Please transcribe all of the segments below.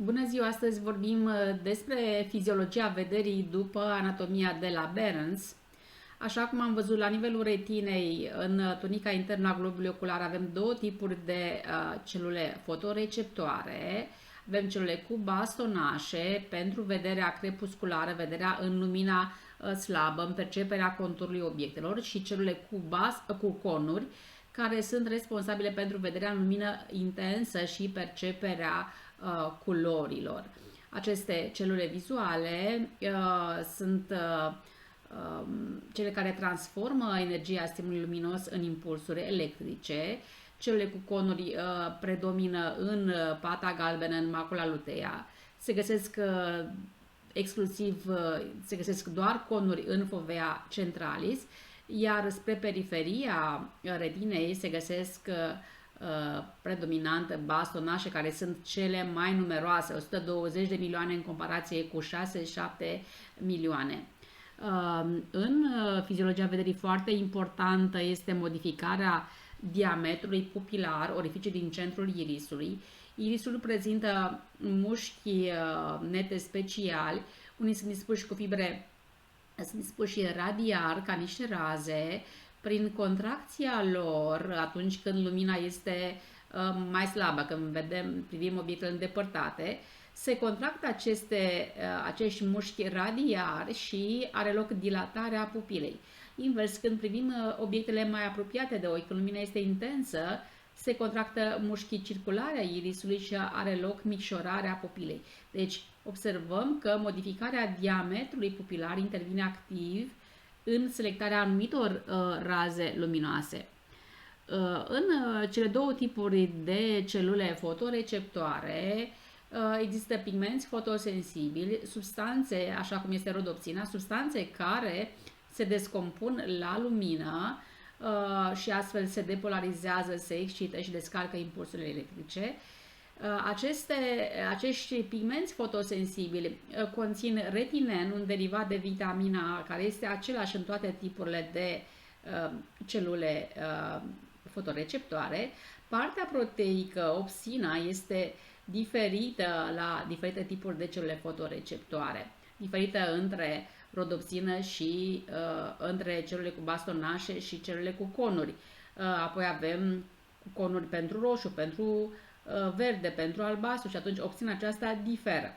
Bună ziua! Astăzi vorbim despre fiziologia vederii după anatomia de la Behrens. Așa cum am văzut la nivelul retinei, în tunica internă a globului ocular avem două tipuri de celule fotoreceptoare. Avem celule cu bastonașe pentru vederea crepusculară, vederea în lumina slabă, în perceperea conturului obiectelor, și celule cu conuri, care sunt responsabile pentru vederea în lumină intensă și perceperea culorilor. Aceste celule vizuale sunt cele care transformă energia stimulului luminos în impulsuri electrice. Celule cu conuri predomină în pata galbenă, în macula lutea. Se găsesc se găsesc doar conuri în fovea centralis, iar spre periferia retinei se găsesc predominant bastonașe, care sunt cele mai numeroase, 120 de milioane în comparație cu 6-7 milioane. În fiziologia vederii foarte importantă este modificarea diametrului pupilar, orificiu din centrul irisului. Irisul prezintă mușchi nete speciali, unii sunt dispuși cu fibre, sunt dispuși radiar, ca niște raze. Prin contracția lor, atunci când lumina este mai slabă, când privim obiectele îndepărtate, se contractă acești mușchi radiari și are loc dilatarea pupilei. Invers, când privim obiectele mai apropiate de ochi, când lumina este intensă, se contractă mușchii circulare a irisului și are loc micșorarea pupilei. Deci, observăm că modificarea diametrului pupilar intervine activ în selectarea anumitor raze luminoase. În cele două tipuri de celule fotoreceptoare există pigmenți fotosensibili, substanțe, așa cum este rodopsina, substanțe care se descompun la lumină și astfel se depolarizează, se excită și descarcă impulsurile electrice. Acești pigmenți fotosensibili conțin retinen, un derivat de vitamina A, care este același în toate tipurile de celule fotoreceptoare. Partea proteică, opsina, este diferită la diferite tipuri de celule fotoreceptoare, diferită între rodopsină și între celule cu bastonașe și celule cu conuri. Apoi avem conuri pentru roșu, pentru verde, pentru albastru, și atunci opțiunea aceasta diferă.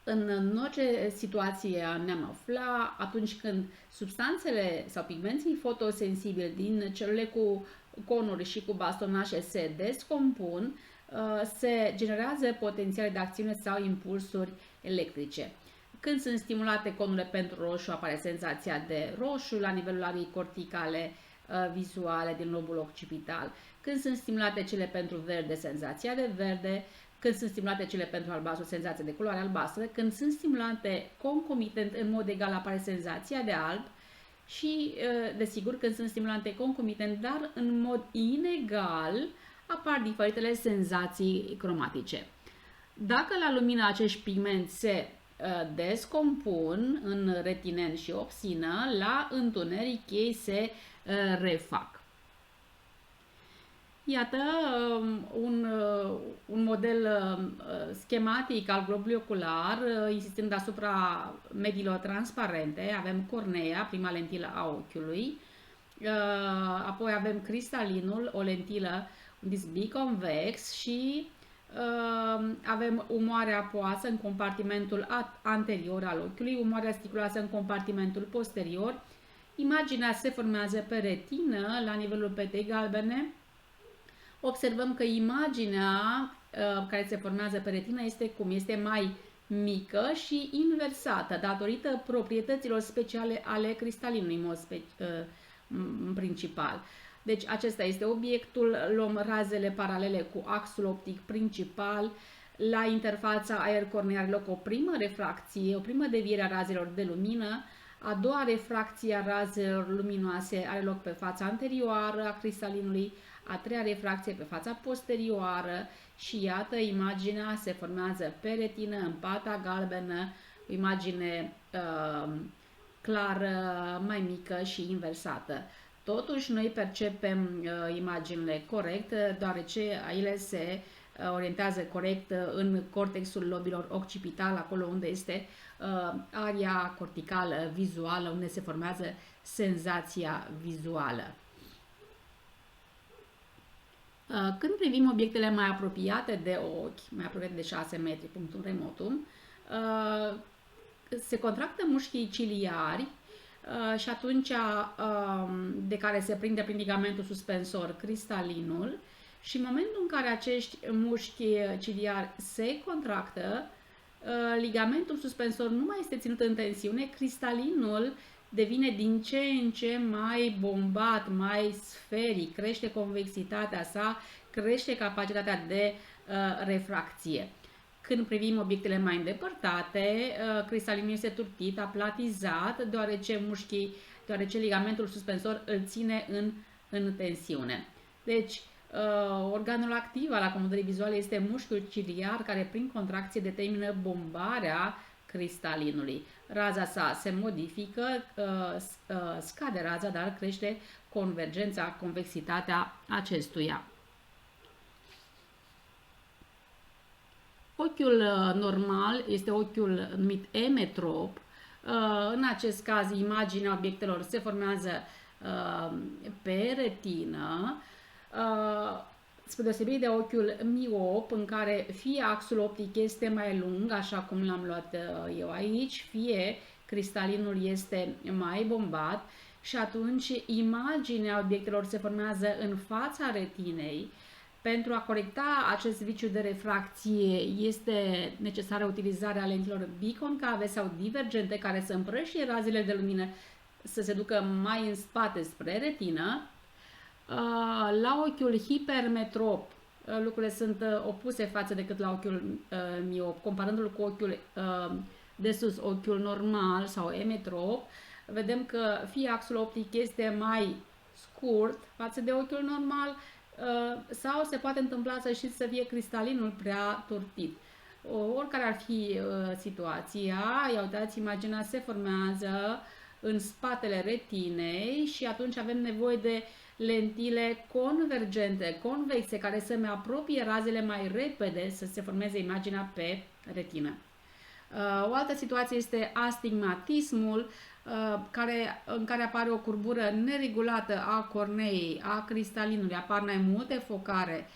În orice situație ne-am afla atunci când substanțele sau pigmenții fotosensibili din celule cu conuri și cu bastonașe se descompun, se generează potențiale de acțiune sau impulsuri electrice. Când sunt stimulate conurile pentru roșu, apare senzația de roșu la nivelul arii corticale vizuale din lobul occipital. Când sunt stimulate cele pentru verde, senzația de verde. Când sunt stimulate cele pentru albastru, senzația de culoare albastră. Când sunt stimulate concomitent, în mod egal, apare senzația de alb. Și, desigur, când sunt stimulate concomitent, dar în mod inegal, apar diferitele senzații cromatice. Dacă la lumină acești pigmenți se descompun în retinen și opsină, la întuneric ei se refac. Iată un model schematic al globului ocular, insistând asupra mediilor transparente. Avem cornea, prima lentilă a ochiului, apoi avem cristalinul, o lentilă, un disc biconvex, și avem umoarea apoasă în compartimentul anterior al ochiului, umoarea sticuloasă în compartimentul posterior. Imaginea se formează pe retină, la nivelul petei galbene. Observăm că imaginea care se formează pe retină este mai mică și inversată, datorită proprietăților speciale ale cristalinului, în mod principal. Deci acesta este obiectul, luăm razele paralele cu axul optic principal. La interfața aer-cornea are loc o primă refracție, o primă deviere a razelor de lumină. A doua refracție a razelor luminoase are loc pe fața anterioară a cristalinului, a treia refracție pe fața posterioară și iată, imaginea se formează pe retină, în pata galbenă, o imagine clară, mai mică și inversată. Totuși, noi percepem imaginile corect, deoarece ele se orientează corect în cortexul lobilor occipital, acolo unde este area corticală vizuală, unde se formează senzația vizuală. Când privim obiectele mai apropiate de ochi, mai apropiate de 6 metri, punctul remotum, se contractă mușchii ciliari și atunci de care se prinde prin ligamentul suspensor cristalinul și în momentul în care acești mușchi ciliari se contractă, ligamentul suspensor nu mai este ținut în tensiune, cristalinul devine din ce în ce mai bombat, mai sferic, crește convexitatea sa, crește capacitatea de refracție. Când privim obiectele mai îndepărtate, cristalinul este turtit, aplatizat, deoarece ligamentul suspensor îl ține în tensiune. Deci, organul activ al acomodării vizuale este mușchiul ciliar, care prin contracție determină bombarea cristalinului. Raza sa se modifică, scade raza, dar crește convergența, convexitatea acestuia. Ochiul normal este ochiul numit emetrop. În acest caz, imaginea obiectelor se formează pe retină, spre deosebire de ochiul miop, în care fie axul optic este mai lung, așa cum l-am luat eu aici, fie cristalinul este mai bombat și atunci imaginea obiectelor se formează în fața retinei. Pentru a corecta acest viciu de refracție este necesară utilizarea lentilor biconcave sau divergente care să împrăștie razele de lumină să se ducă mai în spate spre retină. La ochiul hipermetrop lucrurile sunt opuse față decât la ochiul miop. Comparându-l cu ochiul de sus, ochiul normal sau emetrop, vedem că fie axul optic este mai scurt față de ochiul normal, sau se poate întâmpla să fie cristalinul prea turtit. Oricare ar fi situația, ia uitați, imaginea se formează în spatele retinei și atunci avem nevoie de lentile convergente, convexe, care să-mi apropie razele mai repede să se formeze imaginea pe retină. O altă situație este astigmatismul, în care apare o curbură neregulată a corneei, a cristalinului, apar mai multe focare.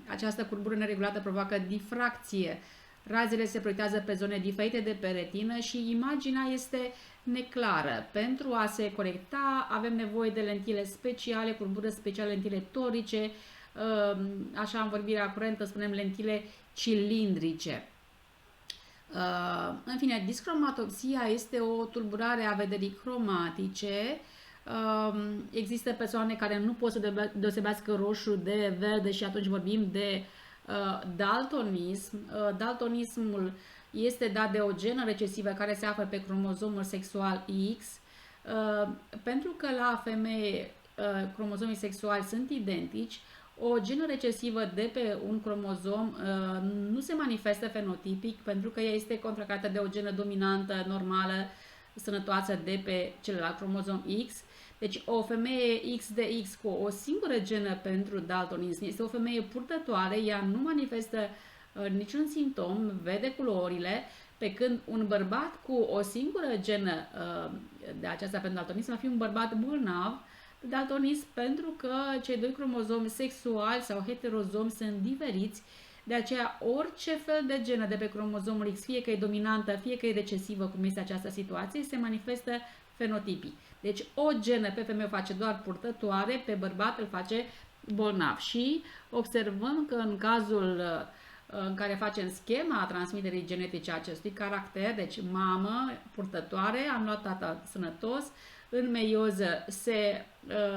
Această curbură neregulată provoacă difracție, razele se proiectează pe zone diferite de pe retină și imaginea este neclară. Pentru a se corecta avem nevoie de lentile speciale, curbură speciale, lentile torice, așa în vorbirea curentă spunem lentile cilindrice. În fine, discromatopsia este o tulburare a vederii cromatice. Există persoane care nu pot să deosebească roșu de verde și atunci vorbim de daltonism. Daltonismul este dat de o genă recesivă care se află pe cromozomul sexual X. Pentru că la femeie cromozomii sexuali sunt identici, o genă recesivă de pe un cromozom nu se manifestă fenotipic pentru că ea este contracarată de o genă dominantă, normală, sănătoasă de pe celălalt cromozom X. Deci o femeie X de X cu o singură genă pentru daltonism este o femeie purtătoare, ea nu manifestă niciun simptom, vede culorile, pe când un bărbat cu o singură genă de aceasta pentru daltonism va fi un bărbat bolnav de daltonism pentru că cei doi cromozomi sexuali sau heterozomi sunt diferiți, de aceea orice fel de genă de pe cromozomul X, fie că e dominantă, fie că e recesivă, cum este această situație, se manifestă fenotipic. Deci o genă pe femeie o face doar purtătoare, pe bărbat îl face bolnav. Și observăm că în cazul în care facem schema transmiterii genetice a acestui caracter, deci mamă purtătoare, am luat tata sănătos, în meioză se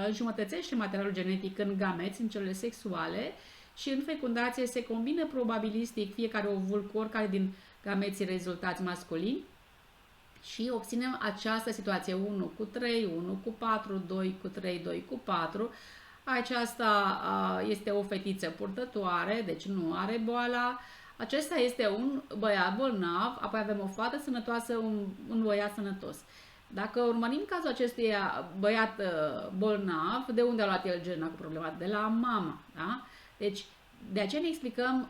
înjumătățește materialul genetic în gameți, în celule sexuale și în fecundație se combină probabilistic fiecare ovul cu oricare din gameții rezultați masculini și obținem această situație 1 cu 3, 1 cu 4, 2 cu 3, 2 cu 4. Aceasta este o fetiță purtătoare, deci nu are boala. Acesta este un băiat bolnav, apoi avem o fată sănătoasă, un băiat sănătos. Dacă urmărim cazul acestui băiat bolnav, de unde a luat el gena cu problema? De la mama. Da? Deci De aceea ne explicăm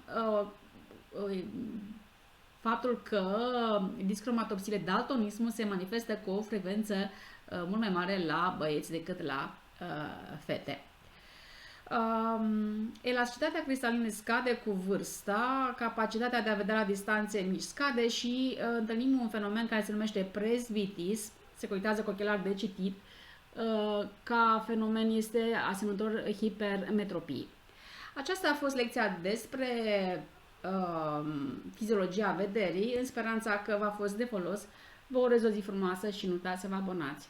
faptul că discromatopsiile, daltonismul, se manifestă cu o frecvență mult mai mare la băieți decât la fete. Elasticitatea cristalină scade cu vârsta, capacitatea de a vedea la distanțe mici scade și întâlnim un fenomen care se numește presbitis, se corectează cu ochelari de citit, ca fenomen este asemănător hipermetropii. Aceasta a fost lecția despre fiziologia vederii, în speranța că v-a fost de folos. Vă urez o zi frumoasă și nu uitați să vă abonați!